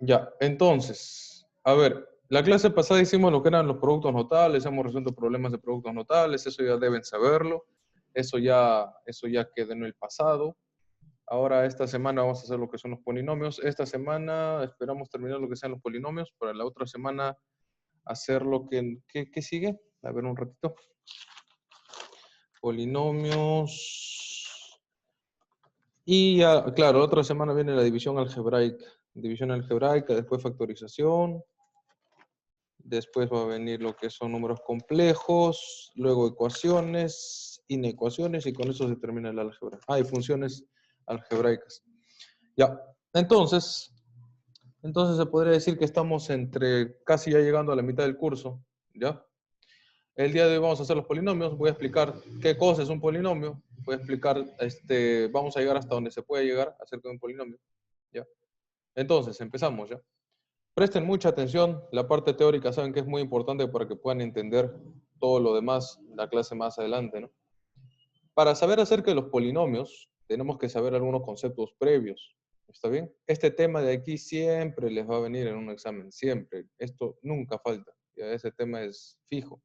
Ya, entonces, a ver, la clase pasada hicimos lo que eran los productos notables, hemos resuelto problemas de productos notables, eso ya deben saberlo, eso ya quedó en el pasado. Ahora esta semana vamos a hacer lo que son los polinomios. Esta semana esperamos terminar lo que sean los polinomios, para la otra semana hacer lo que sigue. A ver un ratito. Polinomios. Y ya, claro, la otra semana viene la división algebraica. División algebraica, después factorización. Después va a venir lo que son números complejos, luego ecuaciones, inecuaciones, y con eso se termina el álgebra. Y funciones algebraicas. Ya, entonces se podría decir que estamos casi ya llegando a la mitad del curso, ¿ya? El día de hoy vamos a hacer los polinomios, voy a explicar qué cosa es un polinomio, voy a explicar, vamos a llegar hasta donde se puede llegar acerca de un polinomio, ¿ya? Entonces, empezamos, ¿ya? Presten mucha atención, la parte teórica saben que es muy importante para que puedan entender todo lo demás, la clase más adelante, ¿no? Para saber acerca de los polinomios, tenemos que saber algunos conceptos previos, ¿está bien? Este tema de aquí siempre les va a venir en un examen, siempre. Esto nunca falta, ¿ya? Ese tema es fijo,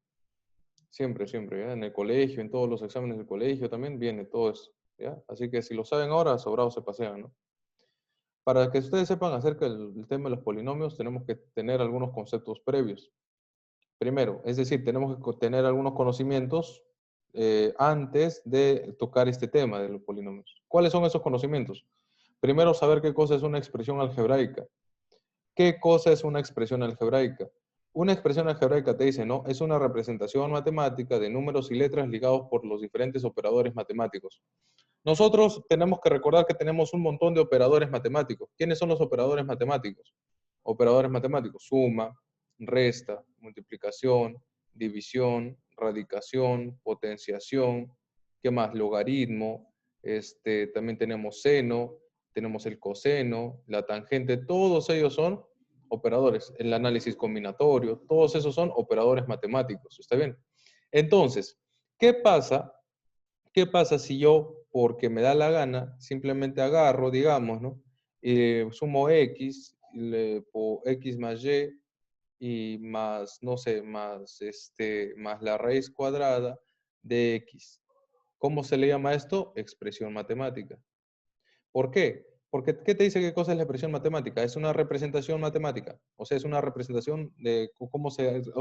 siempre, siempre, ¿ya? En el colegio, en todos los exámenes del colegio también viene todo eso, ¿ya? Así que si lo saben ahora, sobrados se pasean, ¿no? Para que ustedes sepan acerca del tema de los polinomios, tenemos que tener algunos conceptos previos. Primero, es decir, tenemos que tener algunos conocimientos antes de tocar este tema de los polinomios. ¿Cuáles son esos conocimientos? Primero, saber qué cosa es una expresión algebraica. ¿Qué cosa es una expresión algebraica? Una expresión algebraica te dice, ¿no? Es una representación matemática de números y letras ligados por los diferentes operadores matemáticos. Nosotros tenemos que recordar que tenemos un montón de operadores matemáticos. ¿Quiénes son los operadores matemáticos? Operadores matemáticos: suma, resta, multiplicación, división, radicación, potenciación. ¿Qué más? Logaritmo. También tenemos seno, tenemos el coseno, la tangente. Todos ellos son operadores. El análisis combinatorio, todos esos son operadores matemáticos. ¿Está bien? Entonces, ¿qué pasa? ¿Qué pasa si yo, porque me da la gana, simplemente agarro, digamos, ¿no? Sumo x, x más y más, no sé, más la raíz cuadrada de x. ¿Cómo se le llama esto? Expresión matemática. ¿Por qué? Porque, ¿qué te dice qué cosa es la expresión matemática? Es una representación matemática. O sea, es una representación de o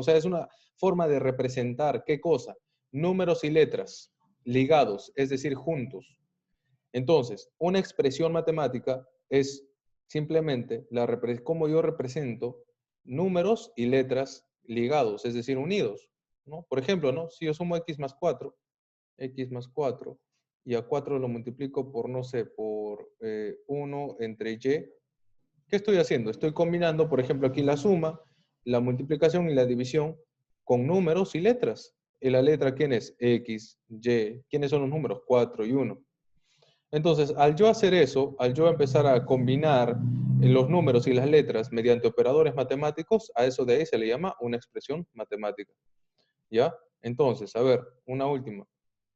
sea, es una forma de representar ¿qué cosa? Números y letras ligados, es decir, juntos. Entonces, una expresión matemática es simplemente cómo yo represento números y letras ligados, es decir, unidos, ¿no? Por ejemplo, ¿no? Si yo sumo x más 4, y a 4 lo multiplico por, no sé, por 1 entre y, ¿qué estoy haciendo? Estoy combinando, por ejemplo, aquí la suma, la multiplicación y la división con números y letras. ¿Y la letra quién es? X, Y. ¿Quiénes son los números? 4 y 1. Entonces, al yo hacer eso, al yo empezar a combinar los números y las letras mediante operadores matemáticos, a eso de ahí se le llama una expresión matemática. ¿Ya? Entonces, a ver, una última.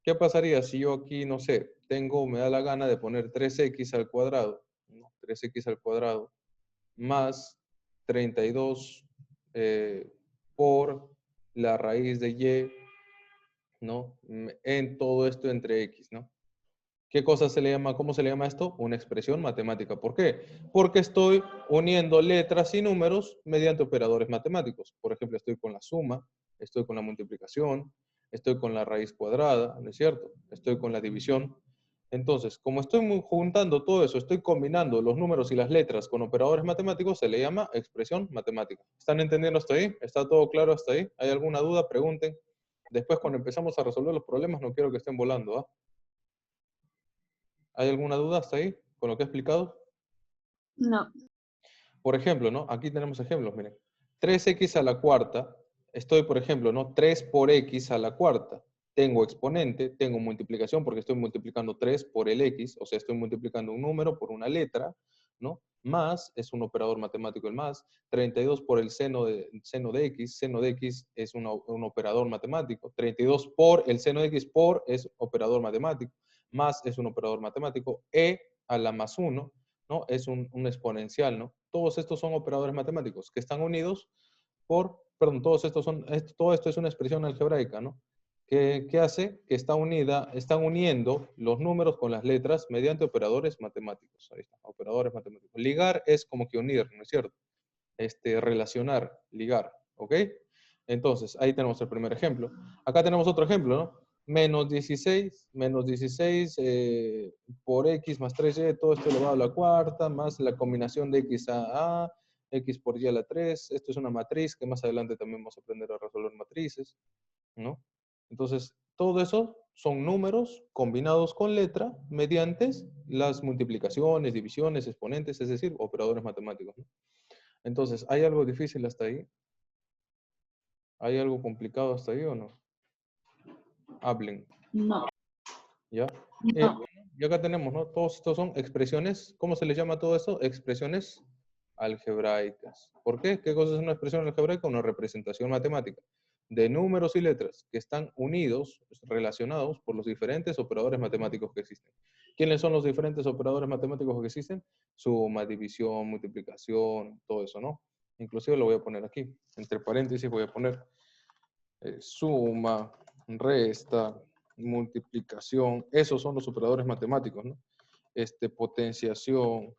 ¿Qué pasaría si yo aquí, no sé, me da la gana de poner 3x al cuadrado, ¿no? 3x al cuadrado más 32 por la raíz de y, ¿no? En todo esto entre x, ¿no? ¿Qué cosa se le llama? ¿Cómo se le llama esto? Una expresión matemática. ¿Por qué? Porque estoy uniendo letras y números mediante operadores matemáticos. Por ejemplo, estoy con la suma, estoy con la multiplicación, estoy con la raíz cuadrada, ¿no es cierto? Estoy con la división. Entonces, como estoy juntando todo eso, estoy combinando los números y las letras con operadores matemáticos, se le llama expresión matemática. ¿Están entendiendo hasta ahí? ¿Está todo claro hasta ahí? ¿Hay alguna duda? Pregunten. Después, cuando empezamos a resolver los problemas, no quiero que estén volando, ¿ah? ¿Hay alguna duda hasta ahí con lo que he explicado? No. Por ejemplo, ¿no? Aquí tenemos ejemplos, miren. 3x a la cuarta, estoy, por ejemplo, ¿no? 3 por x a la cuarta. Tengo exponente, tengo multiplicación porque estoy multiplicando 3 por el x, o sea, estoy multiplicando un número por una letra, ¿no? Más es un operador matemático el más. 32 por el seno de x es un operador matemático. 32 por el seno de x por es operador matemático. Más es un operador matemático. E a la más 1 ¿no? Es un exponencial, ¿no? Todos estos son operadores matemáticos que están unidos perdón, todo esto es una expresión algebraica, ¿no? ¿Qué hace? Que están uniendo los números con las letras mediante operadores matemáticos. Ahí está, operadores matemáticos. Ligar es como que unir, ¿no es cierto? Relacionar, ligar, ¿ok? Entonces, ahí tenemos el primer ejemplo. Acá tenemos otro ejemplo, ¿no? Menos 16 por x más 3y, todo esto elevado a la cuarta, más la combinación de x a x por y a la 3. Esto es una matriz que más adelante también vamos a aprender a resolver matrices, ¿no? Entonces, todo eso son números combinados con letra mediante las multiplicaciones, divisiones, exponentes, es decir, operadores matemáticos, ¿no? Entonces, ¿hay algo difícil hasta ahí? ¿Hay algo complicado hasta ahí o no? Hablen, No, ¿ya? no. Y acá tenemos, ¿no? Todos estos son expresiones, ¿cómo se les llama todo esto? Expresiones algebraicas. ¿Por qué? ¿Qué cosa es una expresión algebraica? Una representación matemática de números y letras que están unidos, relacionados por los diferentes operadores matemáticos que existen. ¿Quiénes son los diferentes operadores matemáticos que existen? Suma, división, multiplicación, todo eso, ¿no? Inclusive lo voy a poner aquí. Entre paréntesis voy a poner suma, resta, multiplicación. Esos son los operadores matemáticos, ¿no? Potenciación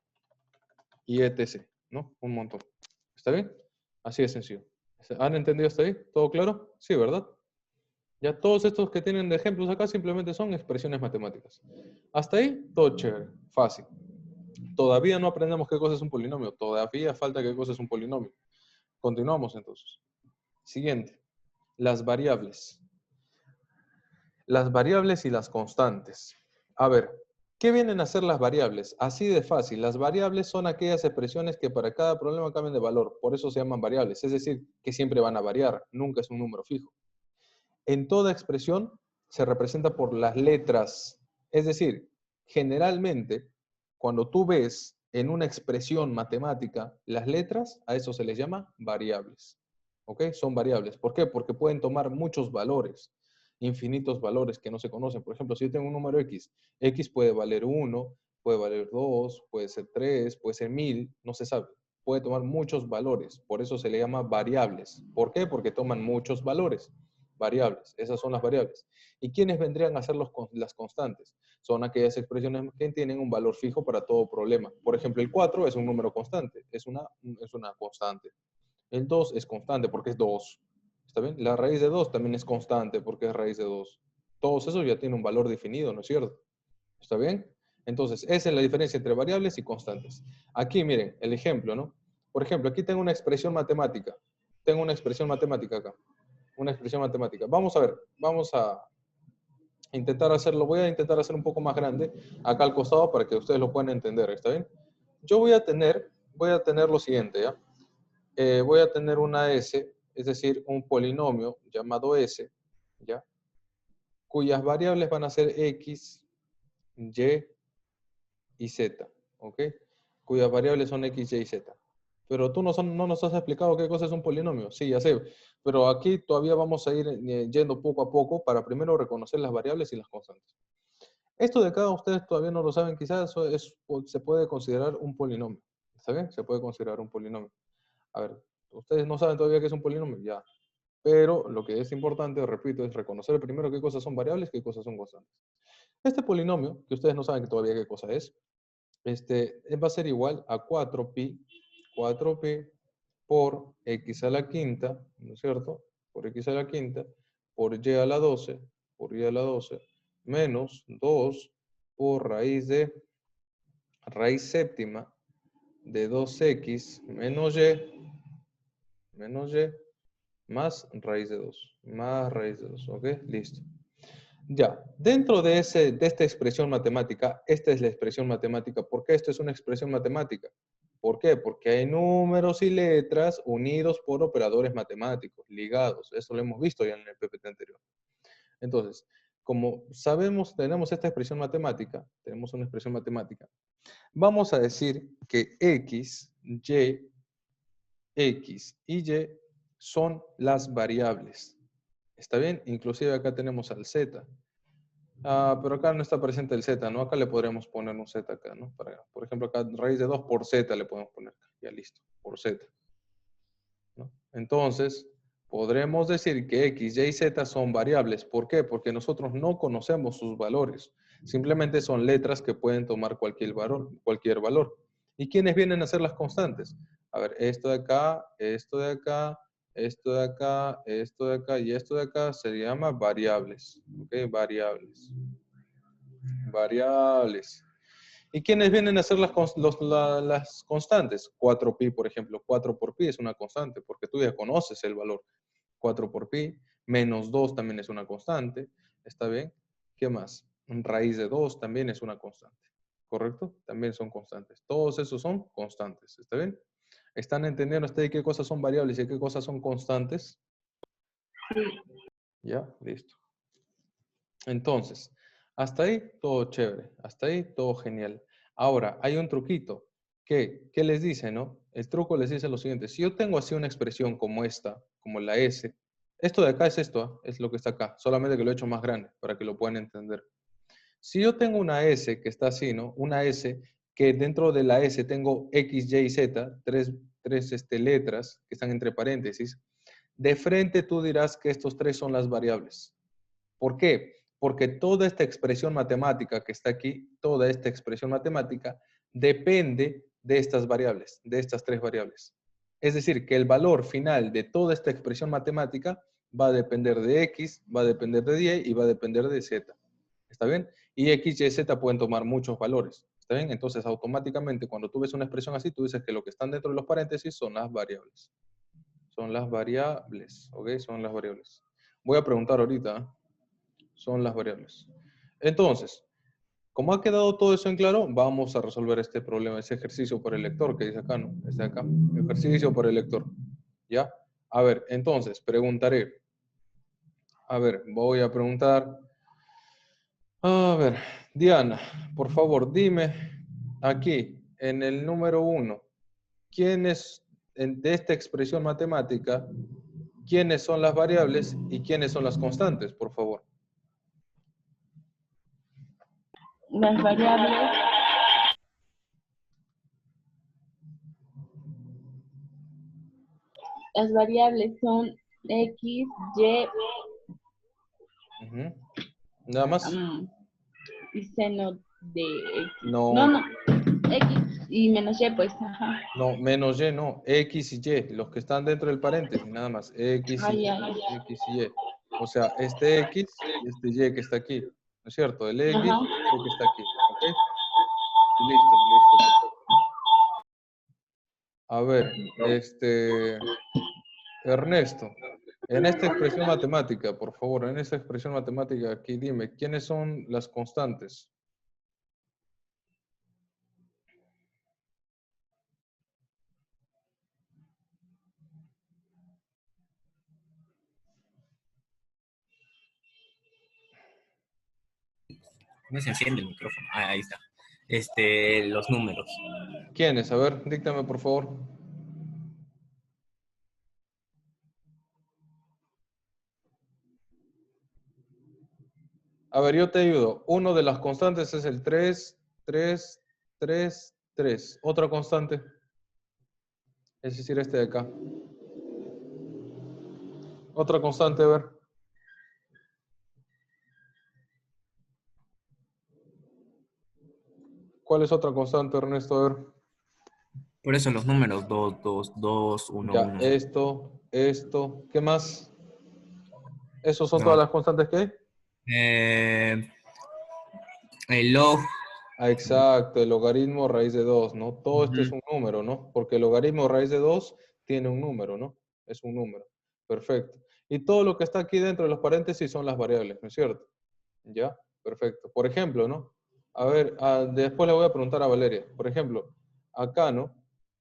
y etc., ¿no? Un montón. ¿Está bien? Así de sencillo. ¿Han entendido hasta ahí? ¿Todo claro? Sí, ¿verdad? Ya todos estos que tienen de ejemplos acá simplemente son expresiones matemáticas. Hasta ahí, todo chévere, fácil. Todavía no aprendemos qué cosa es un polinomio. Todavía falta qué cosa es un polinomio. Continuamos entonces. Siguiente. Las variables. Las variables y las constantes. A ver, ¿qué vienen a ser las variables? Así de fácil. Las variables son aquellas expresiones que para cada problema cambian de valor. Por eso se llaman variables. Es decir, que siempre van a variar. Nunca es un número fijo. En toda expresión se representa por las letras. Es decir, generalmente, cuando tú ves en una expresión matemática las letras, a eso se les llama variables. ¿Ok? Son variables. ¿Por qué? Porque pueden tomar muchos valores, infinitos valores que no se conocen. Por ejemplo, si yo tengo un número X, X puede valer 1, puede valer 2, puede ser 3, puede ser 1000, no se sabe. Puede tomar muchos valores. Por eso se le llama variables. ¿Por qué? Porque toman muchos valores. Variables, esas son las variables. ¿Y quiénes vendrían a ser las constantes? Son aquellas expresiones que tienen un valor fijo para todo problema. Por ejemplo, el 4 es un número constante, es una constante. El 2 es constante porque es 2. ¿Está bien? La raíz de 2 también es constante porque es raíz de 2. Todos esos ya tienen un valor definido, ¿no es cierto? ¿Está bien? Entonces, esa es la diferencia entre variables y constantes. Aquí, miren, el ejemplo, ¿no? Por ejemplo, aquí tengo una expresión matemática. Tengo una expresión matemática acá. Una expresión matemática. Vamos a ver, vamos a intentar hacerlo. Voy a intentar hacer un poco más grande acá al costado para que ustedes lo puedan entender, ¿está bien? Yo voy a tener lo siguiente, ¿ya? Voy a tener una S, es decir, un polinomio llamado S, ¿ya? Cuyas variables van a ser X, Y y Z, ¿ok? Cuyas variables son X, Y y Z. Pero tú no nos has explicado qué cosa es un polinomio. Sí, ya sé. Pero aquí todavía vamos a ir yendo poco a poco para primero reconocer las variables y las constantes. Esto de acá ustedes todavía no lo saben, quizás se puede considerar un polinomio. ¿Está bien? Se puede considerar un polinomio. A ver, ustedes no saben todavía qué es un polinomio, ya. Pero lo que es importante, repito, es reconocer primero qué cosas son variables y qué cosas son constantes. Este polinomio, que ustedes no saben todavía qué cosa es, va a ser igual a 4pi por x a la quinta, ¿no es cierto? Por x a la quinta, por y a la 12, por y a la 12, menos 2 por raíz séptima de 2x menos y, más raíz de 2, más raíz de 2, ¿ok? Listo. Ya, dentro de esta expresión matemática, esta es la expresión matemática. ¿Por qué esto es una expresión matemática? ¿Por qué? Porque hay números y letras unidos por operadores matemáticos, ligados. Eso lo hemos visto ya en el PPT anterior. Entonces, como sabemos, tenemos esta expresión matemática, tenemos una expresión matemática, vamos a decir que X y Y son las variables. ¿Está bien? Inclusive acá tenemos al Z. Pero acá no está presente el z, ¿no? Acá le podríamos poner un z acá, ¿no? Por ejemplo, acá raíz de 2 por z le podemos poner. Ya listo, por z, ¿no? Entonces, podremos decir que x, y z son variables. ¿Por qué? Porque nosotros no conocemos sus valores. Simplemente son letras que pueden tomar cualquier valor, cualquier valor. ¿Y quiénes vienen a ser las constantes? A ver, esto de acá, esto de acá, esto de acá, esto de acá y esto de acá se llama variables. ¿Ok? Variables. Variables. ¿Y quiénes vienen a ser las constantes? 4pi, por ejemplo. 4 por pi es una constante, porque tú ya conoces el valor. 4 por pi, menos 2 también es una constante. ¿Está bien? ¿Qué más? Raíz de 2 también es una constante. ¿Correcto? También son constantes. Todos esos son constantes. ¿Está bien? ¿Están entendiendo ustedes qué cosas son variables y qué cosas son constantes? Ya, listo. Entonces, hasta ahí todo chévere, hasta ahí todo genial. Ahora, hay un truquito. ¿Qué les dice, no? El truco les dice lo siguiente. Si yo tengo así una expresión como esta, como la S, esto de acá es esto, ¿ah? Es lo que está acá, solamente que lo he hecho más grande para que lo puedan entender. Si yo tengo una S que está así, ¿no? Una S que dentro de la S tengo X, Y, Z, tres letras que están entre paréntesis, de frente tú dirás que estos tres son las variables. ¿Por qué? Porque toda esta expresión matemática que está aquí, toda esta expresión matemática depende de estas variables, de estas tres variables. Es decir, que el valor final de toda esta expresión matemática va a depender de X, va a depender de Y y va a depender de Z. ¿Está bien? Y X, Y, Z pueden tomar muchos valores. ¿Está bien? Entonces, automáticamente, cuando tú ves una expresión así, tú dices que lo que están dentro de los paréntesis son las variables. Son las variables, ¿ok? Son las variables. Voy a preguntar ahorita, ¿eh? Son las variables. Entonces, como ha quedado todo eso en claro, vamos a resolver este problema, ese ejercicio por el lector que dice acá, ¿no? Este de acá, ejercicio por el lector. ¿Ya? A ver, entonces, preguntaré. A ver, voy a preguntar. A ver, Diana, por favor, dime aquí, en el número 1, ¿quiénes de esta expresión matemática, quiénes son las variables y quiénes son las constantes, por favor? Las variables, las variables son X, Y, Ujú. ¿Nada más? y seno de X. No, No, no, X y menos Y, pues, ajá. no, menos Y, no. X y Y, los que están dentro del paréntesis, nada más. X y Ay, Y, ay, X y Y. O sea, este X y este Y que está aquí. ¿No es cierto? El X ajá. y Y que está aquí. ¿Ok? Y listo, listo, perfecto. A ver, Ernesto, en esta expresión matemática, por favor, en esta expresión matemática aquí, dime, ¿quiénes son las constantes? No se enciende el micrófono. Ah, ahí está. Los números. ¿Quiénes? A ver, díctame, por favor. A ver, yo te ayudo. Uno de las constantes es el 3, 3, 3, 3. Otra constante, es decir, este de acá. Otra constante, a ver. ¿Cuál es otra constante, Ernesto? A ver. Por eso los números 2, 2, 2, 1, Ya, 1. esto. ¿Qué más? ¿Esos son todas No. las constantes que hay? El log. Ah, exacto, el logaritmo raíz de 2, ¿no? Todo esto es Ujú. un número, ¿no? Porque el logaritmo raíz de 2 tiene un número, ¿no? Es un número. Perfecto. Y todo lo que está aquí dentro de los paréntesis son las variables, ¿no es cierto? ¿Ya? Perfecto. Por ejemplo, ¿no? A ver, después le voy a preguntar a Valeria. Por ejemplo, acá, ¿no?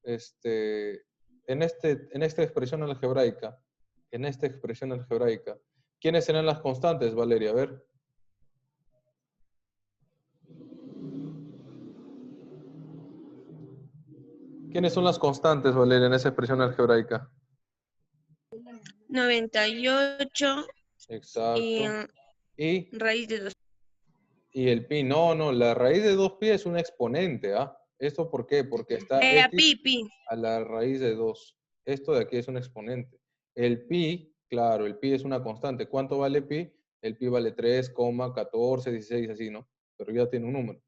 En esta expresión algebraica, ¿quiénes serán las constantes, Valeria? A ver. ¿Quiénes son las constantes, Valeria, en esa expresión algebraica? 98 y Exacto. Y raíz de 2. Y el pi, no, la raíz de 2pi es un exponente, ¿ah? ¿Esto por qué? Porque está Pi, x pi. a la raíz de 2. Esto de aquí es un exponente. El pi, claro, el pi es una constante. ¿Cuánto vale pi? El pi vale 3,14, 16, así, ¿no? Pero ya tiene un número.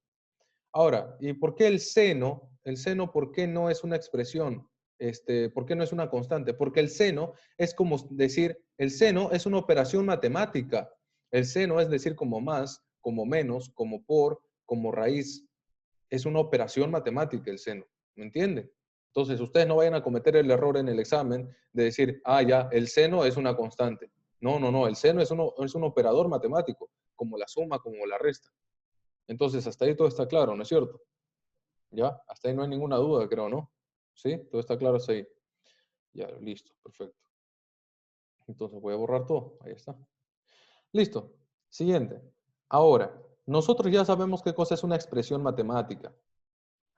Ahora, ¿y por qué el seno? El seno, ¿por qué no es una expresión? ¿Por qué no es una constante? Porque el seno es como decir, el seno es una operación matemática. El seno es decir como más, como menos, como por, como raíz. Es una operación matemática el seno. ¿Me entienden? Entonces, ustedes no vayan a cometer el error en el examen de decir, ah, ya, el seno es una constante. No, el seno es un operador matemático, como la suma, como la resta. Entonces, hasta ahí todo está claro, ¿no es cierto? ¿Ya? Hasta ahí no hay ninguna duda, creo, ¿no? ¿Sí? Todo está claro hasta ahí. Ya, listo, perfecto. Entonces voy a borrar todo. Ahí está. Listo. Siguiente. Ahora, nosotros ya sabemos qué cosa es una expresión matemática.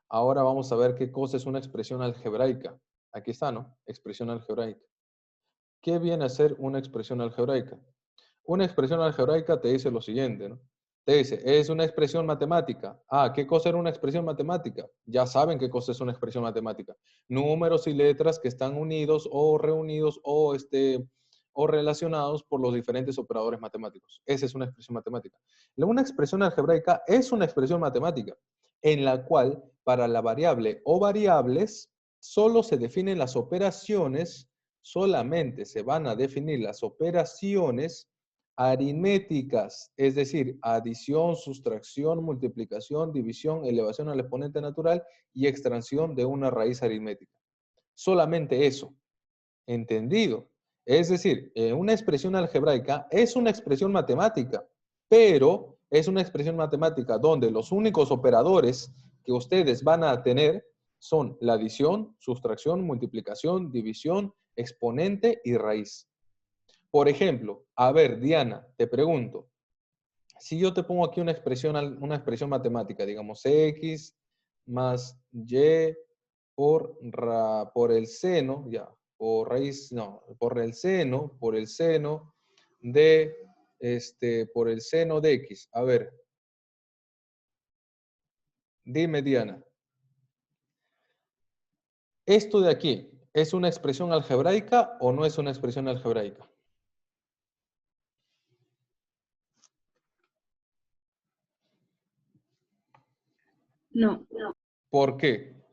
Ahora vamos a ver qué cosa es una expresión algebraica. Aquí está, ¿no? Expresión algebraica. ¿Qué viene a ser una expresión algebraica? Una expresión algebraica te dice lo siguiente, ¿no? Te dice, es una expresión matemática. Ah, ¿qué cosa era una expresión matemática? Ya saben qué cosa es una expresión matemática. Números y letras que están unidos o reunidos o relacionados por los diferentes operadores matemáticos. Esa es una expresión matemática. Una expresión algebraica es una expresión matemática en la cual para la variable o variables solo se definen las operaciones, solamente se van a definir las operaciones aritméticas, es decir, adición, sustracción, multiplicación, división, elevación al exponente natural y extracción de una raíz aritmética. Solamente eso. ¿Entendido? Es decir, una expresión algebraica es una expresión matemática, pero es una expresión matemática donde los únicos operadores que ustedes van a tener son la adición, sustracción, multiplicación, división, exponente y raíz. Por ejemplo, a ver, Diana, te pregunto, si yo te pongo aquí una expresión matemática, digamos x más y por el seno, ya, por raíz, no, por el seno de, por el seno de x. A ver, dime, Diana, ¿esto de aquí es una expresión algebraica o no es una expresión algebraica? No, ¿Por qué?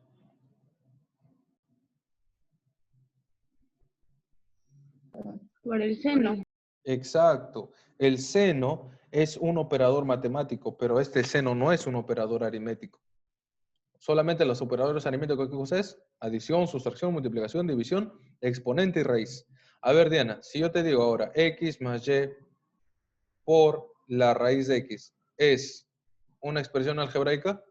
por el seno. Exacto. El seno es un operador matemático, pero este seno no es un operador aritmético. Solamente los operadores aritméticos que cosa es adición, sustracción, multiplicación, división, exponente y raíz. A ver, Diana, si yo te digo ahora x más y por la raíz de x, ¿es una expresión algebraica?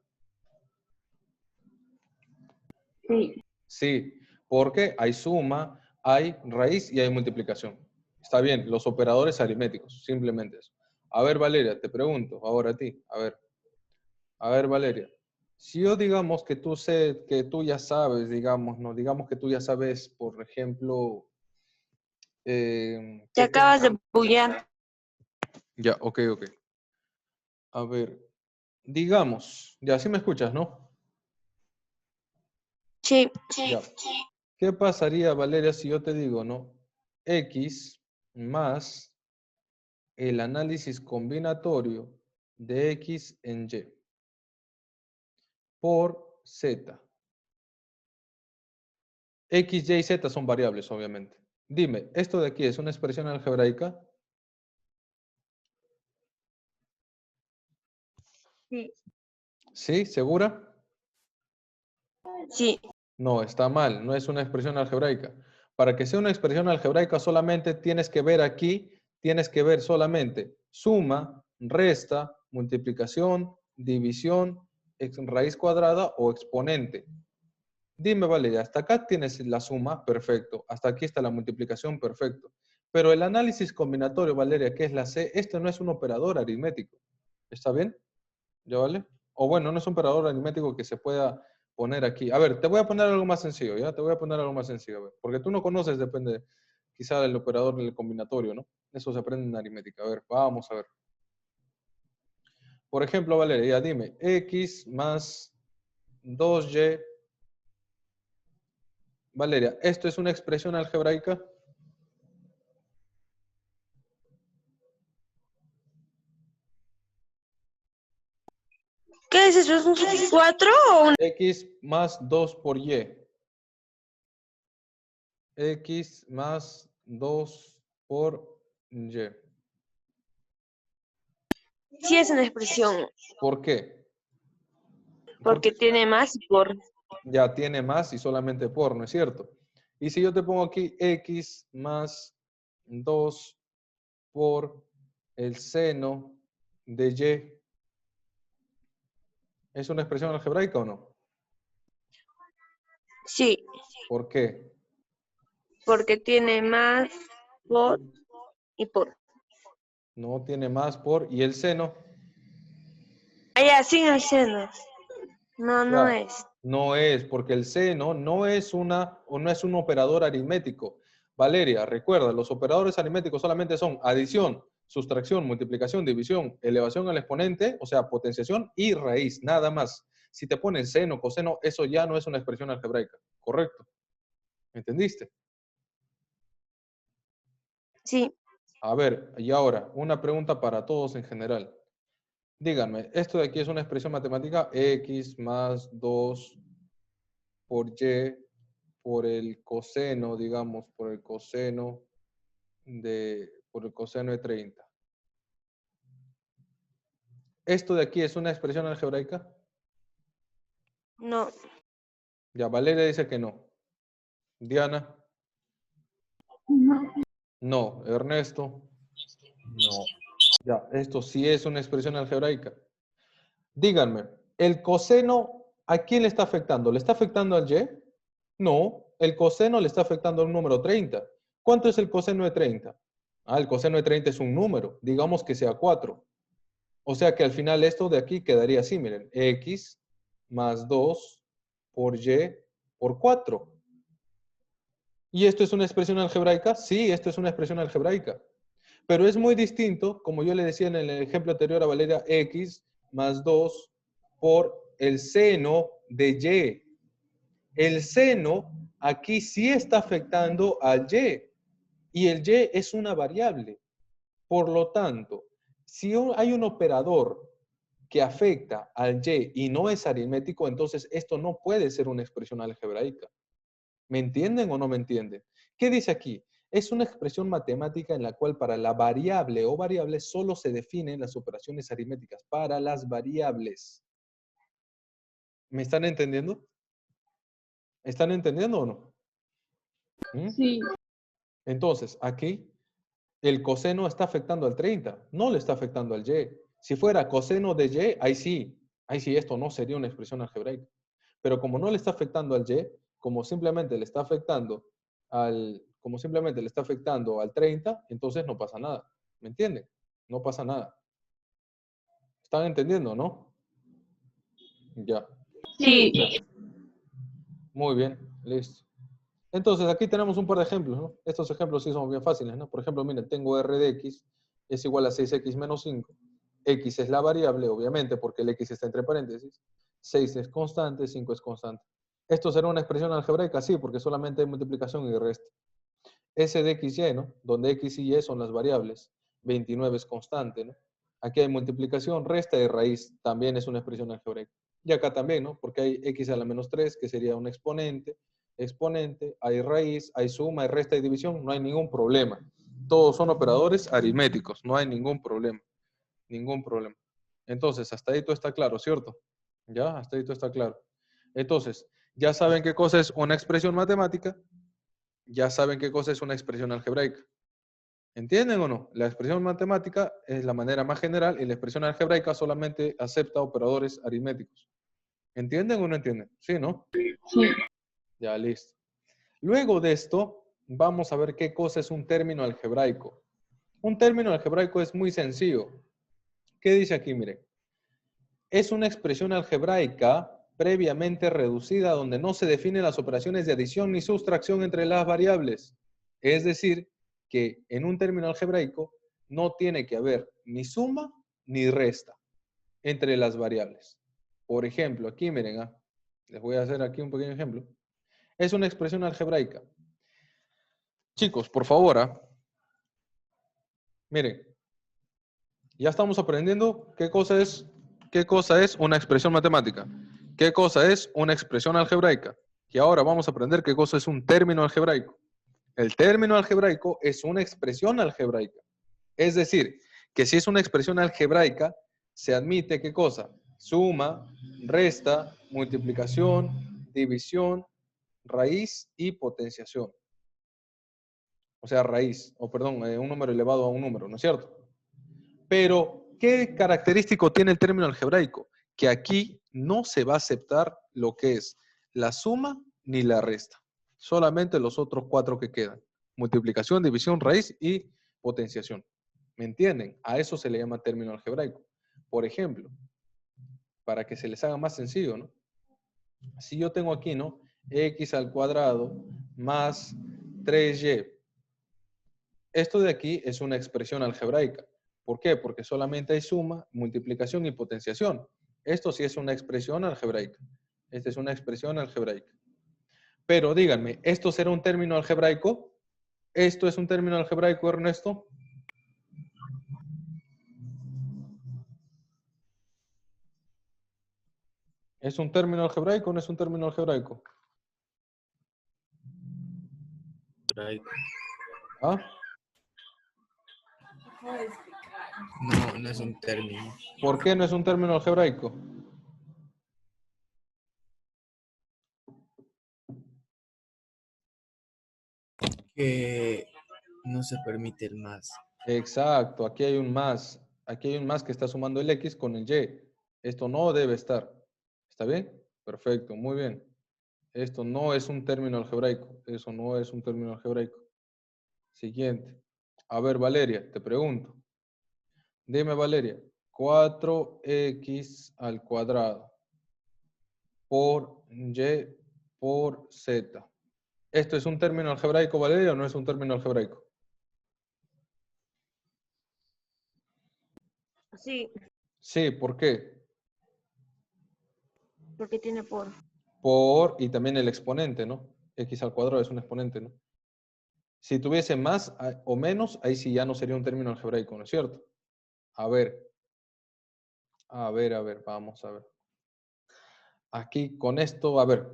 Sí, Sí, porque hay suma, hay raíz y hay multiplicación. Está bien, los operadores aritméticos, simplemente eso. A ver, Valeria, te pregunto ahora a ti. A ver, Valeria. Si yo digamos que que tú ya sabes, digamos, no, digamos que tú ya sabes, por ejemplo, Te ¿qué acabas de bullar. Ya, ok. A ver, digamos, ya sí me escuchas, ¿no? Sí. Ya. ¿Qué pasaría, Valeria, si yo te digo, no? X más el análisis combinatorio de X en Y por Z. X, Y y Z son variables, obviamente. Dime, ¿esto de aquí es una expresión algebraica? Sí. ¿Sí? ¿Segura? Sí. No, está mal, no es una expresión algebraica. Para que sea una expresión algebraica solamente tienes que ver aquí, tienes que ver solamente suma, resta, multiplicación, división, raíz cuadrada o exponente. Dime, Valeria, hasta acá tienes la suma, perfecto. Hasta aquí está la multiplicación, perfecto. Pero el análisis combinatorio, Valeria, que es la C, esto no es un operador aritmético. ¿Está bien? ¿Ya vale? O bueno, no es un operador aritmético que se pueda poner aquí. A ver, te voy a poner algo más sencillo, ¿ya? Te voy a poner algo más sencillo, a ver. Porque tú no conoces, depende, quizá del operador del combinatorio, ¿no? Eso se aprende en aritmética. A ver, vamos a ver. Por ejemplo, Valeria, ya dime, X más 2Y. Valeria, ¿esto es una expresión algebraica? ¿Qué es eso? ¿Es un 4 o un... X más 2 por Y. X más 2 por Y. Sí, es una expresión, ¿Por qué? porque tiene más por... Ya tiene más y solamente por, ¿no es cierto? Y si yo te pongo aquí X más 2 por el seno de Y, ¿es una expresión algebraica o no? Sí, ¿Por qué? porque tiene más por y por. No tiene más por, ¿y el seno? Ah, ya, sin el seno. No, no Ya, es. no es, porque el seno no es no es un operador aritmético. Valeria, recuerda, los operadores aritméticos solamente son adición, sustracción, multiplicación, división, elevación al exponente, o sea, potenciación y raíz, nada más. Si te ponen seno, coseno, eso ya no es una expresión algebraica, ¿correcto? ¿Entendiste? Sí, A ver, y ahora, una pregunta para todos en general. Díganme, ¿esto de aquí es una expresión matemática? X más 2 por Y por el coseno, digamos, por el coseno de 30. ¿Esto de aquí es una expresión algebraica? no. Ya, Valeria dice que no. Diana, No. no. Ernesto, No. ya, esto sí es una expresión algebraica. Díganme, ¿el coseno a quién le está afectando? ¿Le está afectando al Y? No, el coseno le está afectando al número 30. ¿Cuánto es el coseno de 30? Ah, el coseno de 30 es un número, digamos que sea 4. O sea que al final esto de aquí quedaría así, miren, X más 2 por Y por 4. ¿Y esto es una expresión algebraica? Sí, esto es una expresión algebraica. Pero es muy distinto, como yo le decía en el ejemplo anterior a Valeria, X más 2 por el seno de Y. El seno aquí sí está afectando al Y. Y el Y es una variable. Por lo tanto, si hay un operador que afecta al Y no es aritmético, entonces esto no puede ser una expresión algebraica. ¿Me entienden o no me entienden? ¿Qué dice aquí? Es una expresión matemática en la cual para la variable o variables solo se definen las operaciones aritméticas. Para las variables. ¿Me están entendiendo? ¿Están entendiendo o no? ¿Mm? Sí. Entonces, aquí el coseno está afectando al 30, no le está afectando al Y. Si fuera coseno de Y, ahí sí esto no sería una expresión algebraica. Pero como no le está afectando al Y, como simplemente le está afectando al 30, entonces no pasa nada. ¿Me entienden? No pasa nada. ¿Están entendiendo, no? Ya. Sí. Muy bien, listo. Entonces, aquí tenemos un par de ejemplos, ¿no? Estos ejemplos sí son bien fáciles, ¿no? Por ejemplo, miren, tengo r de x es igual a 6x menos 5. X es la variable, obviamente, porque el x está entre paréntesis. 6 es constante, 5 es constante. ¿Esto será una expresión algebraica? Sí, porque solamente hay multiplicación y resta. S de x y, ¿no? Donde x y y son las variables. 29 es constante, ¿no? Aquí hay multiplicación, resta y raíz. También es una expresión algebraica. Y acá también, ¿no? Porque hay x a la menos 3, que sería un exponente. Exponente, hay raíz, hay suma, hay resta y división. No hay ningún problema. Todos son operadores aritméticos. No hay ningún problema. Ningún problema. Entonces, hasta ahí todo está claro, ¿cierto? ¿Ya? Hasta ahí todo está claro. Entonces, ya saben qué cosa es una expresión matemática. Ya saben qué cosa es una expresión algebraica. ¿Entienden o no? La expresión matemática es la manera más general y la expresión algebraica solamente acepta operadores aritméticos. ¿Entienden o no entienden? Sí, ¿no? Sí. Ya, listo. Luego de esto, vamos a ver qué cosa es un término algebraico. Un término algebraico es muy sencillo. ¿Qué dice aquí? Miren. Es una expresión algebraica previamente reducida donde no se definen las operaciones de adición ni sustracción entre las variables. Es decir, que en un término algebraico no tiene que haber ni suma ni resta. entre las variables. Por ejemplo, aquí miren, les voy a hacer aquí un pequeño ejemplo. Es una expresión algebraica. Chicos, por favor, miren, ya estamos aprendiendo qué cosa es una expresión matemática, qué cosa es una expresión algebraica. Y ahora vamos a aprender qué cosa es un término algebraico. El término algebraico es una expresión algebraica. Es decir, que si es una expresión algebraica, se admite ¿qué cosa? Suma, resta, multiplicación, división, raíz y potenciación. O sea, raíz, un número elevado a un número, ¿no es cierto? Pero, ¿qué característico tiene el término algebraico? Que aquí no se va a aceptar lo que es la suma ni la resta. Solamente los otros 4 que quedan. Multiplicación, división, raíz y potenciación. ¿Me entienden? A eso se le llama término algebraico. Por ejemplo, para que se les haga más sencillo, ¿no? Si yo tengo aquí, ¿no? X al cuadrado más 3y. Esto de aquí es una expresión algebraica. ¿Por qué? Porque solamente hay suma, multiplicación y potenciación. Esto sí es una expresión algebraica. Esta es una expresión algebraica. Pero díganme, ¿esto será un término algebraico? ¿Esto es un término algebraico, Ernesto? ¿Es un término algebraico o no es un término algebraico? ¿Ah? No, no es un término. ¿Por qué no es un término algebraico? Que no se permite el más. Exacto, aquí hay un más. Aquí hay un más que está sumando el X con el Y. Esto no debe estar. ¿Está bien? Perfecto, muy bien. Esto no es un término algebraico. Eso no es un término algebraico. Siguiente. A ver, Valeria, te pregunto. Dime, Valeria, 4x al cuadrado por y por z. ¿Esto es un término algebraico, Valeria, o no es un término algebraico? Sí, Sí, ¿por qué? porque tiene por. Y también el exponente, ¿no? X al cuadrado es un exponente, ¿no? Si tuviese más o menos, ahí sí ya no sería un término algebraico, ¿no es cierto? A ver, vamos a ver. Aquí con esto, a ver.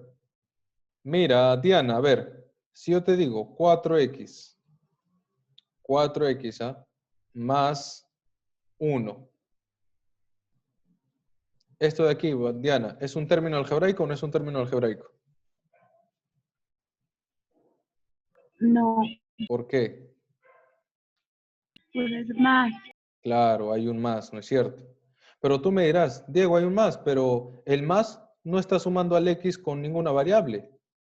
Mira, Diana, a ver, si yo te digo 4x, más 1. Esto de aquí, Diana, ¿es un término algebraico o no es un término algebraico? No, ¿Por qué? pues es más. Claro, hay un más, ¿no es cierto? Pero tú me dirás, Diego, hay un más, pero el más no está sumando al X con ninguna variable.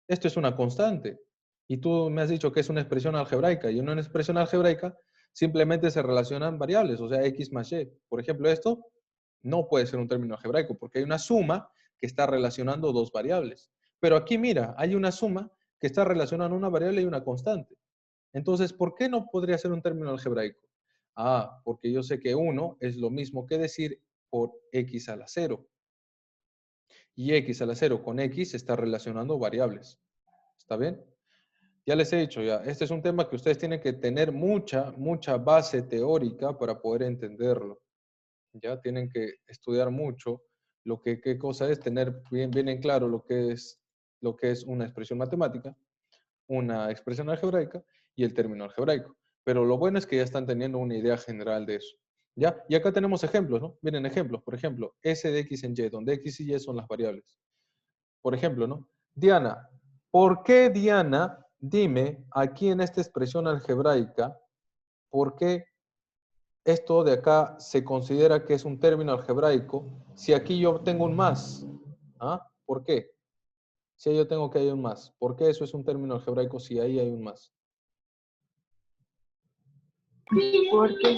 Esto es una constante. Y tú me has dicho que es una expresión algebraica. Y en una expresión algebraica simplemente se relacionan variables, o sea, X más Y. Por ejemplo, esto no puede ser un término algebraico porque hay una suma que está relacionando dos variables. Pero aquí, mira, hay una suma que está relacionando una variable y una constante. Entonces, ¿por qué no podría ser un término algebraico? Porque yo sé que 1 es lo mismo que decir por x a la 0. Y x a la 0 con x está relacionando variables. ¿Está bien? Ya les he dicho ya, este es un tema que ustedes tienen que tener mucha base teórica para poder entenderlo. Ya tienen que estudiar mucho qué cosa es, tener bien en claro lo que es una expresión matemática, una expresión algebraica y el término algebraico. Pero lo bueno es que ya están teniendo una idea general de eso. ¿Ya? Y acá tenemos ejemplos, ¿no? Miren ejemplos. Por ejemplo, S de X en Y, donde X y Y son las variables. Por ejemplo, ¿no? Diana, ¿por qué, Diana, dime, aquí en esta expresión algebraica, por qué esto de acá se considera que es un término algebraico si aquí yo tengo un más? ¿Por qué? Si yo tengo que hay un más. ¿Por qué eso es un término algebraico si ahí hay un más? Porque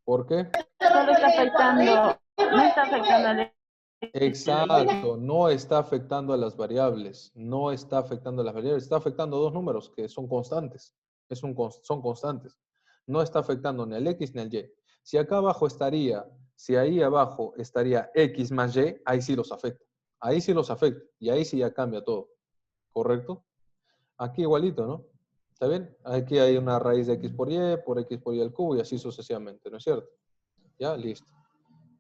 ¿Por qué? solo está afectando, no está afectando al Exacto, no está afectando a las variables, no está afectando a las variables, está afectando a dos números que son constantes, son constantes, no está afectando ni al X ni al Y. Si acá abajo estaría Si ahí abajo estaría X más Y, ahí sí los afecta. Ahí sí los afecta. Y ahí sí ya cambia todo. ¿Correcto? Aquí igualito, ¿no? ¿Está bien? Aquí hay una raíz de X por Y al cubo y así sucesivamente, ¿no es cierto? Ya, listo.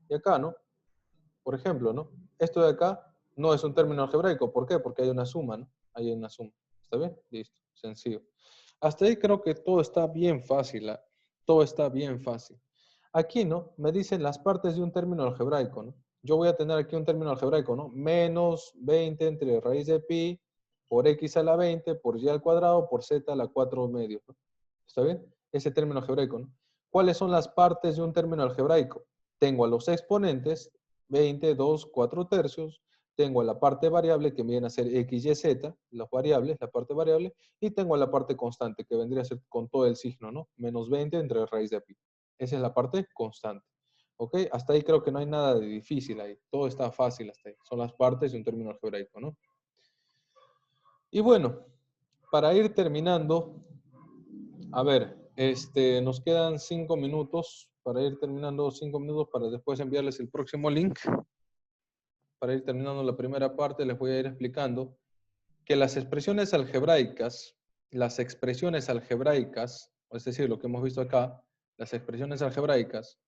Y acá, ¿no? Por ejemplo, ¿no? Esto de acá no es un término algebraico. ¿Por qué? Porque hay una suma, ¿no? Hay una suma. ¿Está bien? Listo. Sencillo. Hasta ahí creo que todo está bien fácil. ¿Eh? Todo está bien fácil. Aquí, ¿no? Me dicen las partes de un término algebraico, ¿no? Yo voy a tener aquí un término algebraico, ¿no? Menos 20 entre raíz de pi por x a la 20 por y al cuadrado por z a la 4 medios, ¿no? ¿Está bien? Ese término algebraico, ¿no? ¿Cuáles son las partes de un término algebraico? Tengo a los exponentes, 20, 2, 4 tercios. Tengo a la parte variable que viene a ser x, y, z, las variables, la parte variable. Y tengo a la parte constante que vendría a ser con todo el signo, ¿no? Menos 20 entre raíz de pi. Esa es la parte constante. ¿Ok? Hasta ahí creo que no hay nada de difícil ahí. Todo está fácil hasta ahí. Son las partes de un término algebraico, ¿no? Y bueno, para ir terminando, a ver, nos quedan 5 minutos para ir terminando, 5 minutos para después enviarles el próximo link. Para ir terminando la primera parte, les voy a ir explicando que las expresiones algebraicas, es decir, lo que hemos visto acá, las expresiones algebraicas,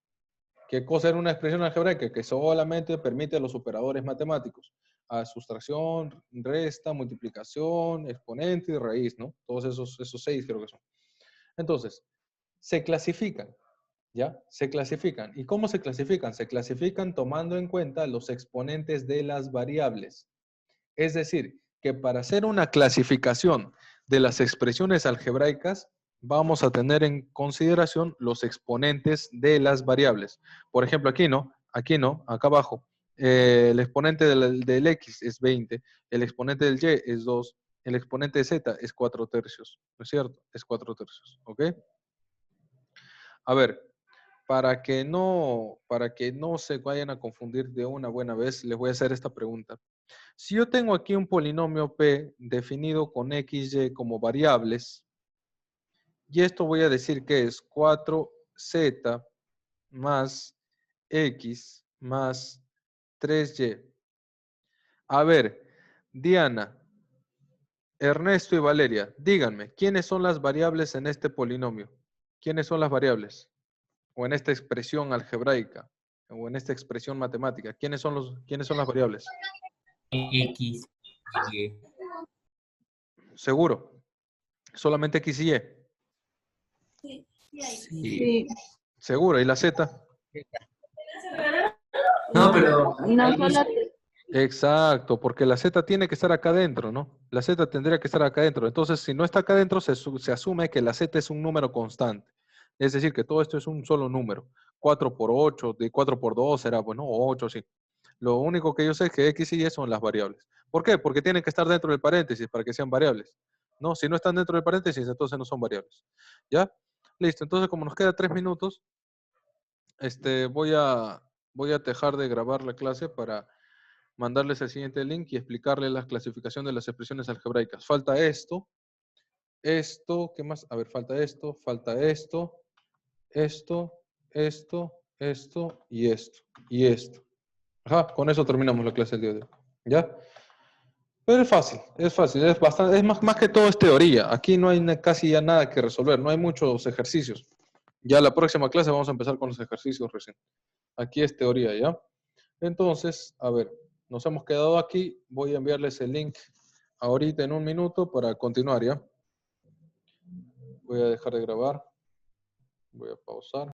¿qué cosa era una expresión algebraica? Que solamente permite a los operadores matemáticos, a sustracción, resta, multiplicación, exponente y raíz, ¿no? Todos esos 6 creo que son. Entonces, se clasifican, ¿ya? Se clasifican. ¿Y cómo se clasifican? Se clasifican tomando en cuenta los exponentes de las variables. Es decir, que para hacer una clasificación de las expresiones algebraicas, vamos a tener en consideración los exponentes de las variables. Por ejemplo, aquí no, acá abajo. El exponente del X es 20, el exponente del Y es 2, el exponente de Z es 4 tercios, ¿no es cierto? Es 4 tercios, ¿ok? A ver, para que no se vayan a confundir de una buena vez, les voy a hacer esta pregunta. Si yo tengo aquí un polinomio P definido con X, Y como variables, y esto voy a decir que es 4Z más X más 3Y. A ver, Diana, Ernesto y Valeria, díganme, ¿quiénes son las variables en este polinomio? ¿Quiénes son las variables? O en esta expresión algebraica, o en esta expresión matemática. ¿Quiénes son las variables? X, Y. Seguro. Solamente X y Y. Sí. Seguro. ¿Y la Z? No, pero No solo Exacto, porque la Z tiene que estar acá adentro, ¿no? La Z tendría que estar acá adentro. Entonces, si no está acá adentro, se asume que la Z es un número constante. Es decir, que todo esto es un solo número. 4 por 8, de 4 por 2 será, bueno, 8, sí. Lo único que yo sé es que X y Y son las variables. ¿Por qué? Porque tienen que estar dentro del paréntesis para que sean variables. No, si no están dentro del paréntesis, entonces no son variables. ¿Ya? Listo. Entonces, como nos queda 3 minutos, voy a dejar de grabar la clase para mandarles el siguiente link y explicarles la clasificación de las expresiones algebraicas. Falta esto, ¿qué más? A ver, falta esto, esto y esto. Ajá, con eso terminamos la clase del día de hoy. ¿Ya? Pero es fácil, es bastante, es más que todo es teoría. Aquí no hay casi ya nada que resolver, no hay muchos ejercicios. Ya la próxima clase vamos a empezar con los ejercicios recién. Aquí es teoría, ¿ya? Entonces, a ver, nos hemos quedado aquí. Voy a enviarles el link ahorita en un minuto para continuar, ¿ya? Voy a dejar de grabar. Voy a pausar.